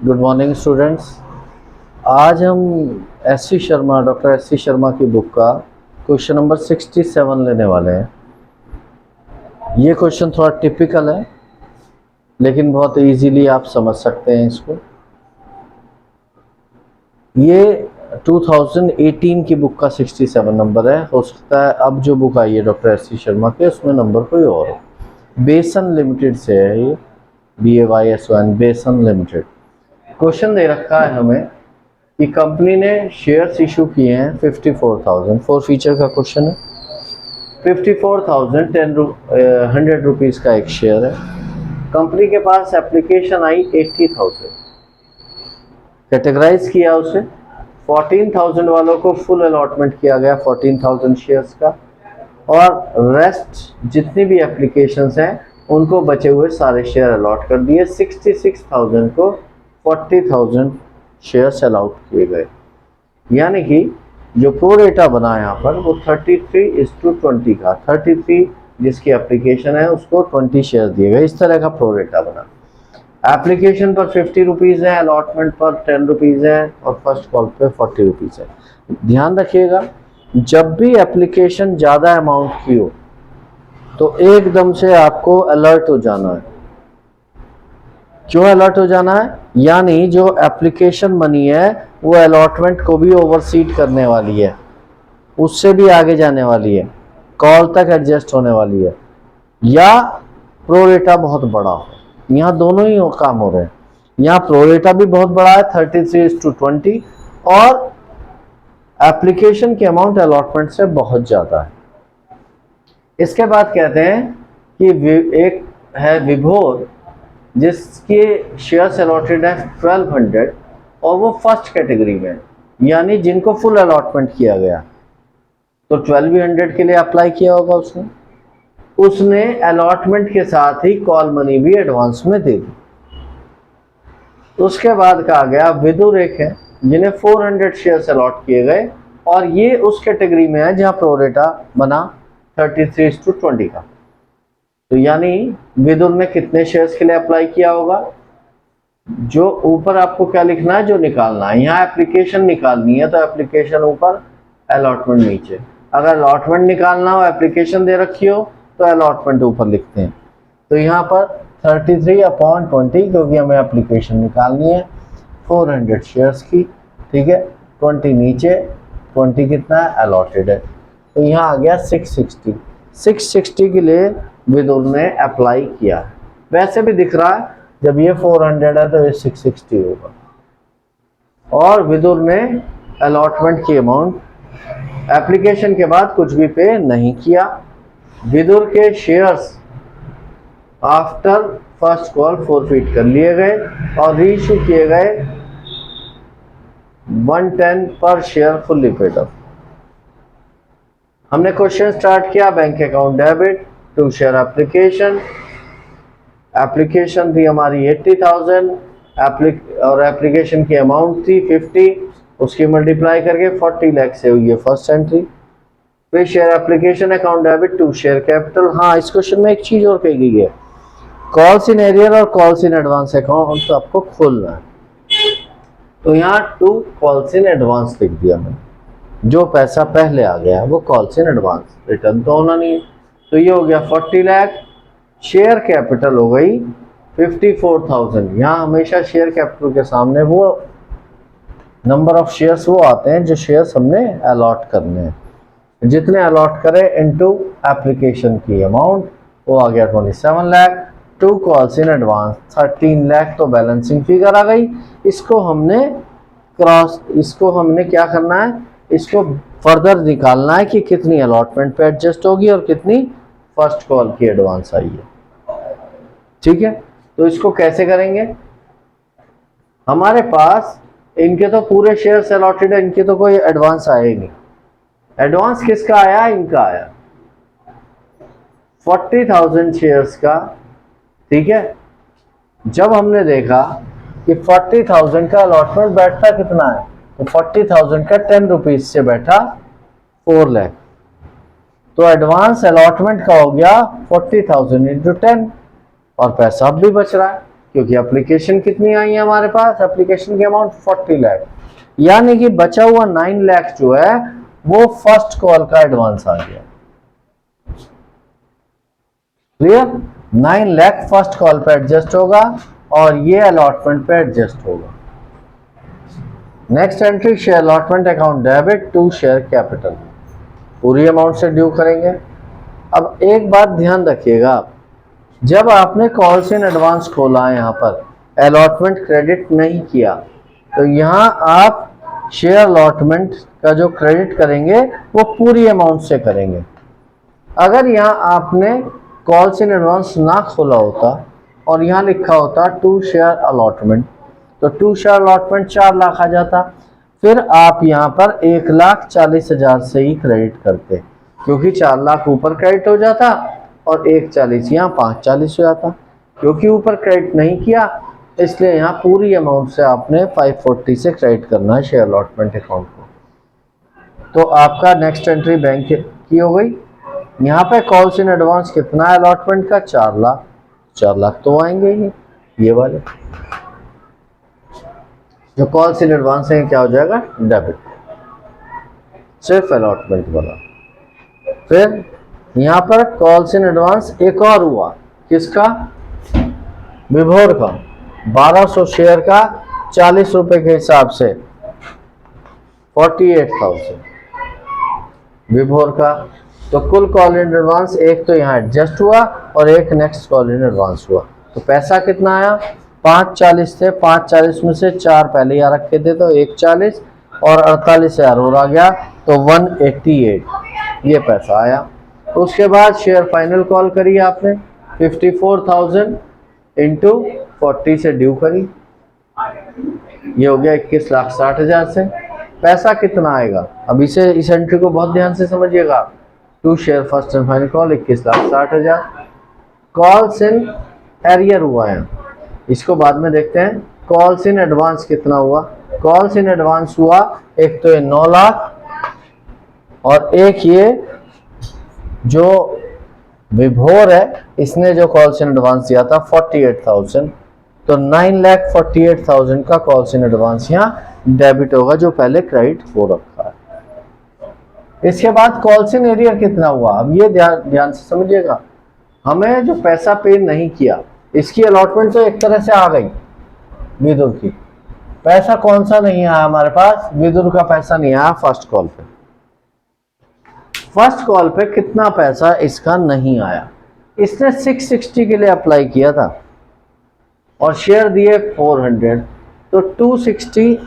Good morning students. आज हम doctor S C Sharma की बुक का क्वेश्चन नंबर 67 लेने वाले हैं। ये क्वेश्चन थोड़ा टिपिकल है लेकिन बहुत इजीली आप समझ सकते हैं इसको। ये 2018 की बुक का 67 नंबर है। हो सकता है अब जो बुक आई है डॉक्टर एस सी शर्मा के उसमें नंबर कोई और हो। बेसन लिमिटेड से है ये, BAYSON, बेसन लिमिटेड। क्वेश्चन दे रखा है हमें कि कंपनी ने शेयर्स इशू किए हैं 54,000। 4 फीचर का क्वेश्चन है। 54,000 100 रुपीज़ का एक शेयर है। कंपनी के पास एप्लीकेशन आई 80,000, कैटेगराइज किया उसे। 14,000 वालों को फुल अलॉटमेंट किया गया 14,000 शेयर्स का, और रेस्ट जितनी भी एप्लीकेशंस हैं उनको बचे हुए सारे शेयर अलॉट कर दिए। 66,000 को 40,000 शेयर्स अलाउट किए गए। यानी कि जो प्रो डेटा बना यहाँ पर वो 33:20 का, 33 जिसकी एप्लीकेशन है उसको 20 शेयर दिए गए। इस तरह का प्रो डेटा बना। एप्लीकेशन पर 50 रुपीज़ है, अलॉटमेंट पर 10 रुपीज़ है और फर्स्ट कॉल पे 40 रुपीज़ है। ध्यान रखिएगा, जब भी एप्लीकेशन ज़्यादा अमाउंट की हो तो एकदम से आपको अलर्ट हो जाना है। क्यों अलर्ट हो जाना है? यानी जो एप्लीकेशन मनी है वो अलॉटमेंट को भी ओवरसीड करने वाली है, उससे भी आगे जाने वाली है, कॉल तक एडजस्ट होने वाली है, या प्रो रेटा बहुत बड़ा हो। यहाँ दोनों ही काम हो रहे हैं। यहाँ प्रो रेटा भी बहुत बड़ा है 33:20, और एप्लीकेशन की अमाउंट अलॉटमेंट से बहुत ज़्यादा है। इसके बाद कहते हैं कि एक है विभोर जिसके शेयर्स अलॉटेड है 1200 और वो फर्स्ट कैटेगरी में, यानी जिनको फुल अलॉटमेंट किया गया। तो 1200 के लिए अप्लाई किया होगा उसने अलॉटमेंट के साथ ही कॉल मनी भी एडवांस में दे दी। उसके बाद कहा गया विदुर एक है जिन्हें 400 शेयर्स अलॉट किए गए, और ये उस कैटेगरी में है जहां प्रोरेटा बना 33:20 का। तो यानी विदुर ने कितने शेयर्स के लिए अप्लाई किया होगा? जो ऊपर आपको क्या लिखना है, जो निकालना है। यहाँ एप्लीकेशन निकालनी है तो एप्लीकेशन ऊपर, अलॉटमेंट नीचे। अगर अलॉटमेंट निकालना हो, एप्लीकेशन दे रखी हो, तो अलॉटमेंट ऊपर लिखते हैं। तो यहाँ पर 33/20, क्योंकि हमें एप्लीकेशन निकालनी है 400 शेयर्स की, ठीक है। 20 नीचे, 20 कितना है? अलॉटेड है। तो यहाँ आ गया 660 के लिए विदुर ने अप्लाई किया है। वैसे भी दिख रहा है जब ये 400 है तो ये 660 होगा। और विदुर ने अलॉटमेंट की अमाउंट एप्लीकेशन के बाद कुछ भी पे नहीं किया। विदुर के shares after first call forfeit कर लिए गए और रीइश्यू किए गए 110 पर शेयर फुल्ली पेड अप। हमने क्वेश्चन स्टार्ट किया। Bank account debit to share application. Application थी हमारी 80,000 और एप्लीकेशन की अमाउंट थी 50, उसकी मल्टीप्लाई करके 40 लाख से हुई है फर्स्ट एंट्री। फिर share application account debit to share capital. हाँ, इस क्वेश्चन में एक चीज और कही गई है, कॉल्स इन एरियर और कॉल्स इन एडवांस अकाउंट तो आपको खोलना है। तो यहाँ टू कॉल्स इन एडवांस लिख दिया मैंने। जो पैसा पहले आ गया वो कॉल्स इन एडवांस, रिटर्न तो होना नहीं है। तो ये हो गया 40 लाख। शेयर कैपिटल हो गई 54,000। यहाँ हमेशा शेयर कैपिटल के सामने वो नंबर ऑफ शेयर्स वो आते हैं जो शेयर्स हमने अलॉट करने हैं। जितने अलॉट करें इनटू एप्लीकेशन की अमाउंट, वो आ गया 27 lakh. To calls in advance 13 lakh, तो बैलेंसिंग फिगर आ गई। इसको हमने क्या करना है, इसको फर्दर निकालना है कि कितनी अलॉटमेंट पे एडजस्ट होगी और कितनी फर्स्ट कॉल की एडवांस आई है। ठीक है, तो इसको कैसे करेंगे? हमारे पास इनके तो पूरे शेयर्स अलॉटेड है, इनके तो कोई एडवांस आया ही नहीं। एडवांस किसका आया? इनका आया 40,000 शेयर्स का। ठीक है, जब हमने देखा कि 40,000 का अलॉटमेंट बैठता कितना है, तो 40,000 का 10 रुपीज से बैठा 4 लाख। तो एडवांस अलॉटमेंट का हो गया 40,000 इंटू 10, और पैसा अब भी बच रहा है। क्योंकि एप्लीकेशन कितनी आई है हमारे पास, एप्लीकेशन की अमाउंट 40 लाख, यानी कि बचा हुआ 9 लाख जो है वो फर्स्ट कॉल का एडवांस आ गया। क्लियर? 9 लाख फर्स्ट कॉल पे एडजस्ट होगा और ये अलॉटमेंट पे एडजस्ट होगा। Next entry share allotment account debit to share capital, पूरी अमाउंट से ड्यू करेंगे। अब एक बात ध्यान रखिएगा, जब आपने कॉल्स इन एडवांस खोला यहाँ पर अलॉटमेंट क्रेडिट नहीं किया, तो यहाँ आप शेयर अलॉटमेंट का जो क्रेडिट करेंगे वो पूरी अमाउंट से करेंगे। अगर यहाँ आपने कॉल्स इन एडवांस ना खोला होता और यहाँ लिखा होता टू शेयर अलॉटमेंट, तो टू शेयर अलॉटमेंट 4 लाख आ जाता, फिर आप यहाँ पर 1,40,000 से ही क्रेडिट करते, क्योंकि 4 लाख ऊपर क्रेडिट हो जाता और 1,40,000 यहाँ 5,40,000 हो जाता। क्योंकि ऊपर क्रेडिट नहीं किया इसलिए यहाँ पूरी अमाउंट से आपने 540 से क्रेडिट करना है शेयर अलॉटमेंट अकाउंट को। तो आपका नेक्स्ट एंट्री बैंक की हो गई। यहाँ पे कॉल्स इन एडवांस कितना है अलॉटमेंट का, 4 लाख। 4 लाख तो आएंगे ही, ये वाले जो कॉल्स इन एडवांस है क्या हो जाएगा, डेबिट, सिर्फ अलॉटमेंट वाला। फिर यहाँ पर कॉल्स इन एडवांस एक और हुआ, किसका, विभोर का, 1200 शेयर का 40 रुपए के हिसाब से 48,000 विभोर का। तो कुल कॉल इन एडवांस एक तो यहाँ एडजस्ट हुआ और एक नेक्स्ट कॉल इन एडवांस हुआ। तो पैसा कितना आया, 540 थे, 540 में से 4 पहले यहाँ रखे थे तो 140 और 48,000 और आ गया तो 188 ये पैसा आया। उसके बाद शेयर फाइनल कॉल करी आपने 54,000 इंटू 40 से ड्यू करी, ये हो गया 21,60,000 से। पैसा कितना आएगा, अब इसे इस एंट्री को बहुत ध्यान से समझिएगा। To share first and final call 21,60,000। Calls in arrear हुआ है, इसको बाद में देखते हैं। कॉल्स इन एडवांस कितना हुआ, कॉल्स इन एडवांस हुआ एक तो ये 9 लाख और एक ये जो विभोर है इसने जो कॉल्स इन एडवांस दिया था 48,000, तो 9,48,000 का कॉल्स इन एडवांस यहाँ डेबिट होगा जो पहले क्रेडिट हो रखा है। इसके बाद कॉल्स इन एरियर कितना हुआ, अब ये ध्यान से समझिएगा। हमें जो पैसा पे नहीं किया इसकी अलॉटमेंट तो एक तरह से आ गई विदुर की, पैसा कौन सा नहीं आया हमारे पास, विदुर का पैसा नहीं आया फर्स्ट कॉल पे। फर्स्ट कॉल पे कितना पैसा इसका नहीं आया, इसने 660 के लिए अप्लाई किया था और शेयर दिए 400, तो 260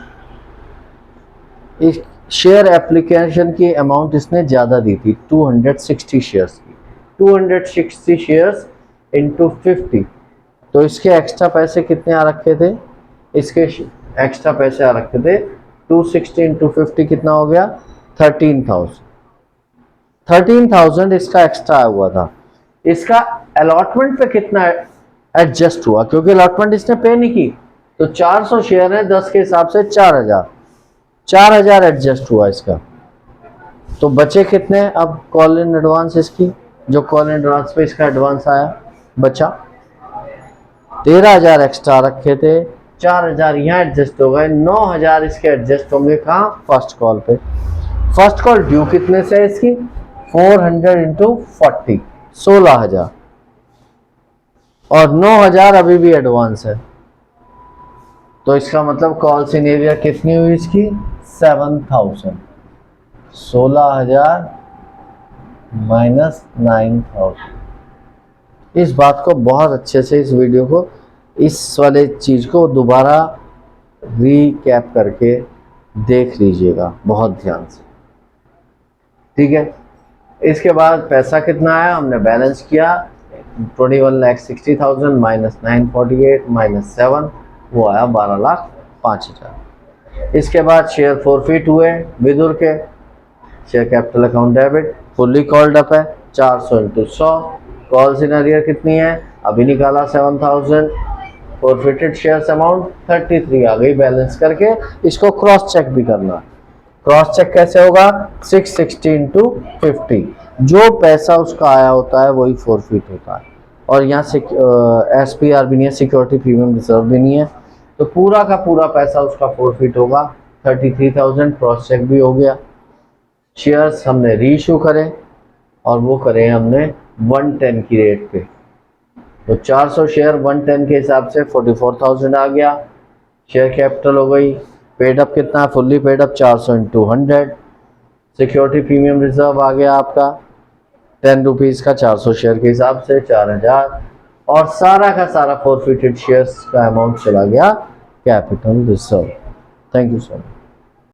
शेयर एप्लीकेशन की अमाउंट इसने ज़्यादा दी थी, 260 शेयर्स की, 260 शेयर्स इंटू 50, तो इसके एक्स्ट्रा पैसे कितने आ रखे थे, इसके एक्स्ट्रा पैसे आ रखे थे 260 इंटू 50 कितना हो गया 13,000 इसका एक्स्ट्रा हुआ था। इसका अलॉटमेंट पे कितना एडजस्ट हुआ, क्योंकि अलॉटमेंट इसने पे नहीं की, तो 400 शेयर है 10 के हिसाब से 4,000 एडजस्ट हुआ इसका। तो बचे कितने, अब कॉल इन एडवांस इसकी, जो कॉल इन एडवांस पे इसका एडवांस आया बचा 13,000 एक्स्ट्रा रखे थे, 4,000 यहाँ एडजस्ट हो गए, 9,000 इसके एडजस्ट होंगे कहाँ, फर्स्ट कॉल पे। फर्स्ट कॉल ड्यू कितने से है इसकी, 400 इंटू 40 16,000 और 9,000 अभी भी एडवांस है, तो इसका मतलब कॉल्स इन एरिया कितनी हुई इसकी 7,000, 16,000 माइनस 9,000। इस बात को बहुत अच्छे से, इस वीडियो को, इस वाले चीज को दोबारा रीकैप करके देख लीजिएगा बहुत ध्यान से, ठीक है। इसके बाद पैसा कितना आया, हमने बैलेंस किया 21,60,000 माइनस 948 माइनस 7, वो आया 12,05,000। इसके बाद शेयर फॉरफिट हुए विदुर के, share capital account debit fully called up है 400 इंटू 100। कॉल्स इन एरियर कितनी है, अभी निकाला 7,000, फॉरफिटेड शेयर्स अमाउंट 33 आ गई। बैलेंस करके इसको क्रॉस चेक भी करना, क्रॉस चेक कैसे होगा, 660 इंटू 50, जो पैसा उसका आया होता है वही फॉरफिट होता है और यहाँ से SPR भी नहीं है, सिक्योरिटी प्रीमियम रिजर्व भी नहीं है, तो पूरा का पूरा पैसा उसका फॉरफिट होगा 33,000। क्रॉस चेक भी हो गया। शेयर्स हमने रीइशू करे और वो करे हमने 110 की रेट पे, तो 400 शेयर 110 के हिसाब से 44,000 आ गया। शेयर कैपिटल हो गई। पेड अप कितना, fully paid up 400 into 100। Security premium reserve आ गया आपका 10 रुपीज़ का 400 शेयर के हिसाब से 4000, और सारा का सारा फॉरफिटेड शेयर्स का अमाउंट चला गया capital reserve. Thank you so much.